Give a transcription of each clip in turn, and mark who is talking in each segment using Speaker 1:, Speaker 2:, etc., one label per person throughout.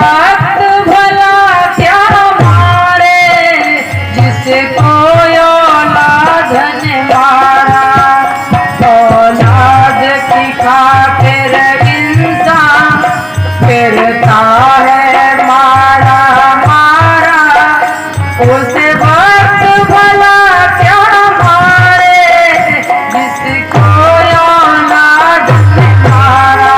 Speaker 1: वक्त भला क्या मारे, जिसको औलाद ने मारा। औलाद की खातिर इंसान फिरता है मारा मारा, उस वक्त भला क्या मारे, जिसको औलाद ने मारा।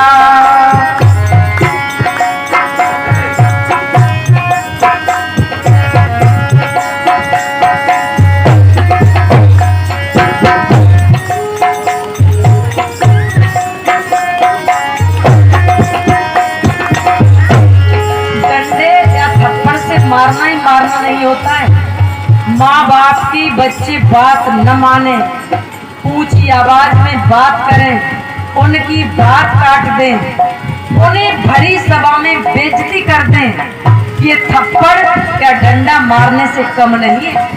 Speaker 1: मारना ही मारना नहीं होता है। माँ बाप की बच्चे बात न माने, ऊंची आवाज में बात करें, उनकी बात काट दें, उन्हें भरी सभा में बेइज्जती कर दें, ये थप्पड़ या डंडा मारने से कम नहीं है।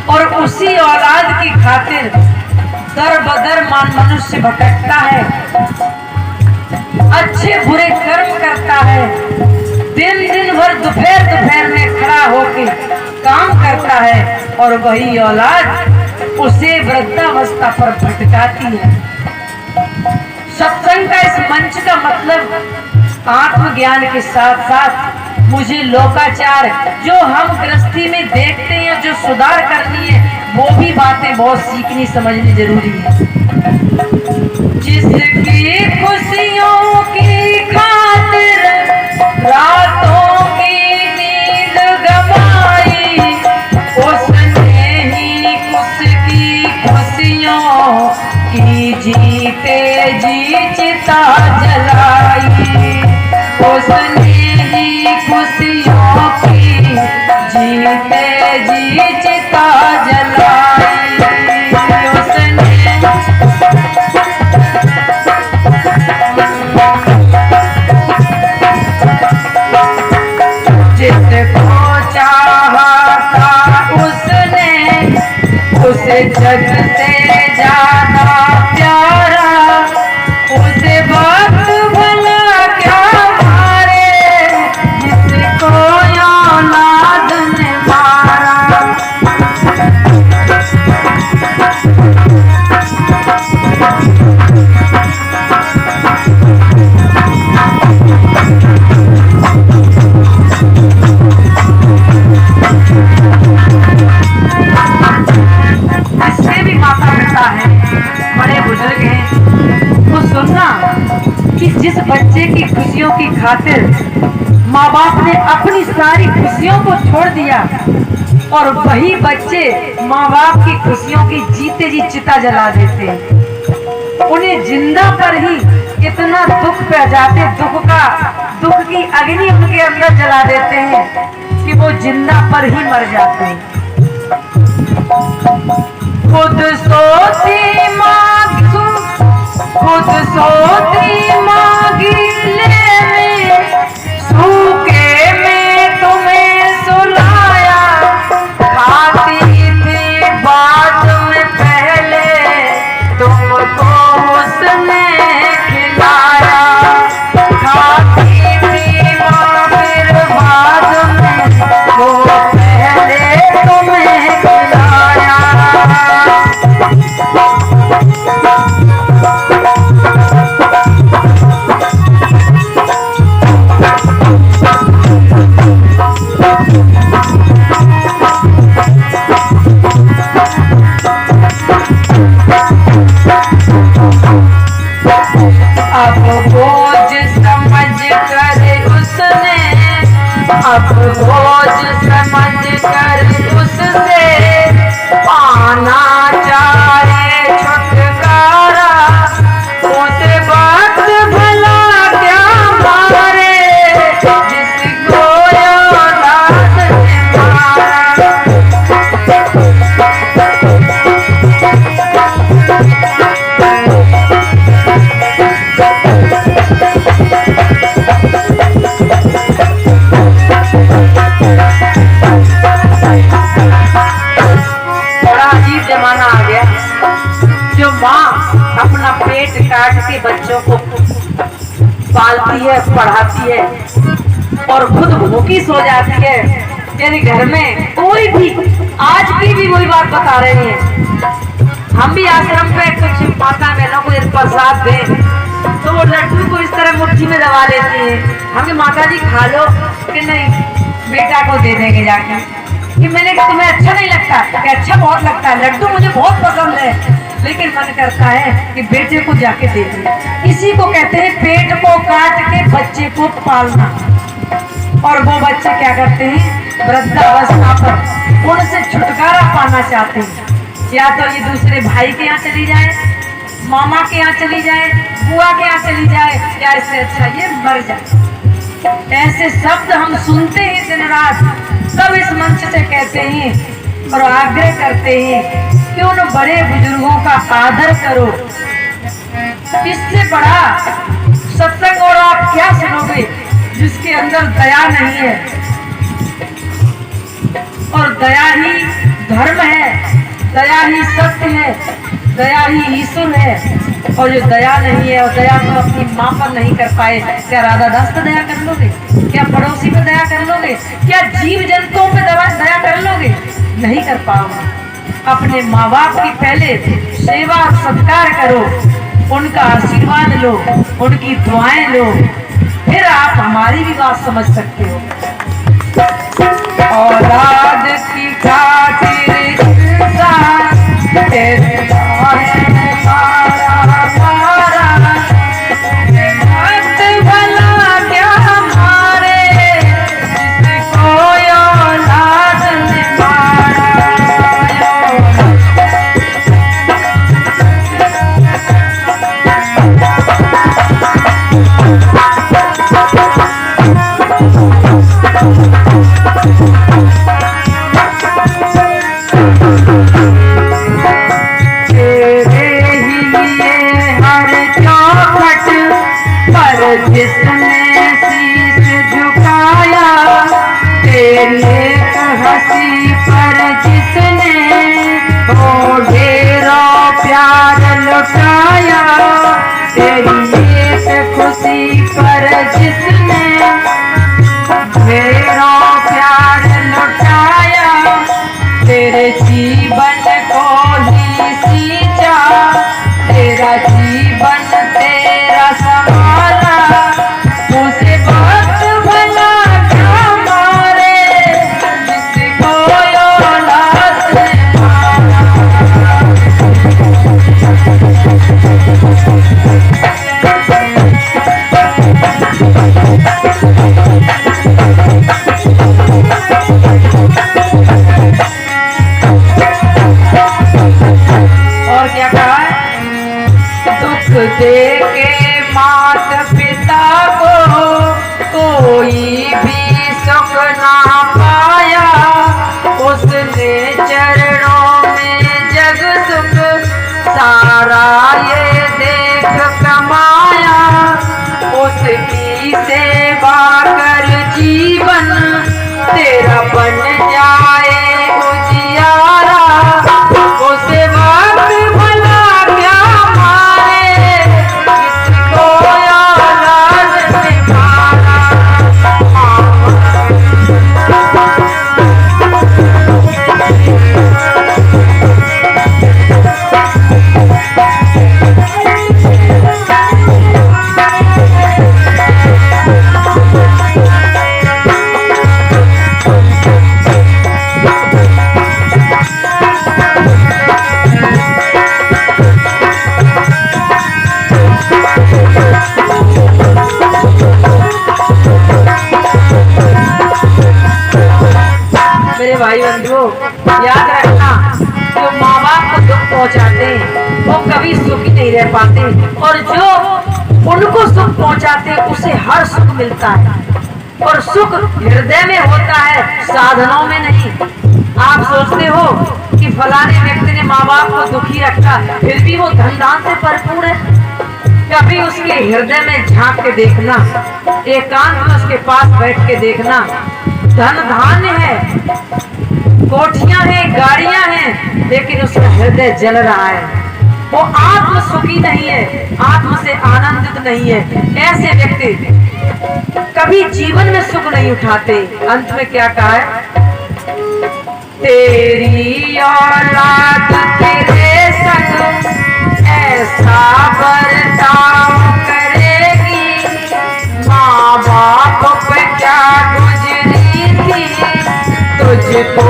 Speaker 1: और उसी औलाद की खातिर दर बदर मनुष्य भटकता है, अच्छे बुरे कर्म करता है, दिन भर दोपहर में खड़ा होकर काम करता है, और वही औलाद उसे वृद्धावस्था पर भटकाती है। सत्संग का इस मंच का मतलब आत्मज्ञान के साथ साथ मुझे लोकाचार जो हम गृहस्थी में देखते हैं, जो सुधार करनी है, वो भी बातें बहुत सीखनी समझनी जरूरी है। जिसकी खुशियों की खातिर रातों की नींद गवाई, उसने ही उसकी खुशियों की जीते जी चिता जलाई। उसने ही खुशियों की जीते जी चिता जलाई। उसने जिसको चाहा था उसने, उसे जग से ज्यादा प्यारा, उसे वक्त भला क्या मारे, जिसको औलाद ने मारा। इससे भी माता पिता है, बड़े बुजुर्ग हैं, वो सुनना कि जिस बच्चे की खुशियों की खातिर माँ बाप ने अपनी सारी खुशियों को छोड़ दिया, और वही बच्चे माँ बाप की खुशियों की जीते जी चिता जला देते हैं। उन्हें जिंदा पर ही इतना दुख पहुंचाते, दुख की अग्नि उनके अंदर जला देते हैं कि वो जिंदा पर ही मर जाते हैं। खुद सोती मांगी, खुद सोती मांगी ले में, सूखे में तुम्हें सुलाया, खाती थी बाद में पहले तुमको उसने खिलाया। खाती थी माँ फिर बाद में वो पहले तुम्हें खिलाया। अब बोझ समझ कर उसने, अब बोझ समझ कर उससे पाना चाहे छुटकारा, उसे वक्त भला क्या मारे, जिसको औलाद ने मारा। जमाना आ गया जो माँ अपना पेट काट के बच्चों को पालती है, पढ़ाती है, और खुद भूखी सो जाती है। यदि घर में कोई भी, आज की भी वही बात बता रही है, हम भी आश्रम पे कुछ माता बहनों को प्रसाद दें तो वो लड्डू को इस तरह मुट्ठी में दबा लेती है। हम माता जी खा लो कि नहीं, बेटा को दे देंगे जाके। कि मैंने कहा तुम्हें अच्छा नहीं लगता? कि अच्छा बहुत लगता है, लड्डू मुझे बहुत पसंद है, लेकिन मन करता है कि बेटे को जाके दे दे। इसी को कहते हैं पेट को काट के बच्चे को पालना। और वो बच्चे क्या करते हैं, वृद्धावस्था पर उनसे छुटकारा पाना चाहते हैं। या तो ये दूसरे भाई के यहाँ चली जाए, मामा के यहाँ चली जाए, बुआ के यहाँ चली जाए, या इससे अच्छा ये मर जाए। ऐसे शब्द हम सुनते हैं दिन रात। सब इस मंच से कहते हैं और आग्रह करते हैं कि उन बड़े बुजुर्गों का आदर करो। इससे बड़ा सत्संग और आप क्या सुनोगे जिसके अंदर दया नहीं है। और दया ही धर्म है, दया ही सत्य है, दया ही ईश्वर है। और जो दया नहीं है, और दया तो अपनी माँ पर नहीं कर पाए, क्या राधा दास पर दया कर लोगे? क्या पड़ोसी पर दया कर लोगे? क्या जीव जंतुओं पर दया कर लोगे? नहीं कर पाओगे। अपने माँ बाप की पहले सेवा और सत्कार करो, उनका आशीर्वाद लो, उनकी दुआएं लो, फिर आप हमारी भी बात समझ सकते हो। औलाद की खातिर
Speaker 2: जिसने शीश झुकाया, तेरी एक हंसी पर जिसने वो ढेरों प्यार लुटाया, तेरी एक खुशी पर जिसने ढेरों प्यार लुटाया, तेरे जीवन को ही सींचा, तेरा जीवन तेरा संभाला, उसे बात भला क्या मारे, जिसको औलाद ने और क्या कहा है, दुख दे के माता पिता को कोई भी सुख ना पाया, उसने चरणों में जग सुख सारा ये देख कमाया, उसकी सेवा कर जीवन तेरा बन जाए उजियारा, उसे वक्त भला क्या मारे, किसको औलाद ने मारा।
Speaker 1: मेरे भाई बंधुओं, याद रखना, जो माँ बाप को दुख पहुँचाते हैं वो कभी सुखी नहीं रह पाते, और जो उनको सुख पहुँचाते हैं उसे हर सुख मिलता है। और सुख हृदय में होता है, साधनों में नहीं। आप सोचते हो कि फलाने व्यक्ति ने माँ बाप को दुखी रखा, फिर भी वो धन दान से भरपूर है। कभी उसके हृदय में झांक के देखना, एकांत में उसके पास बैठ के देखना। धन धान्य है, कोठियां हैं, गाड़ियां हैं, लेकिन उसका हृदय जल रहा है। वो आत्म सुखी नहीं है, आत्म से आनंदित नहीं है। ऐसे व्यक्ति कभी जीवन में सुख नहीं उठाते। अंत में क्या कहा है? तेरी औलाद तेरे संग ऐसा बर्ताव करेगी, माँ बाप पे क्या गुजरी थी तुझको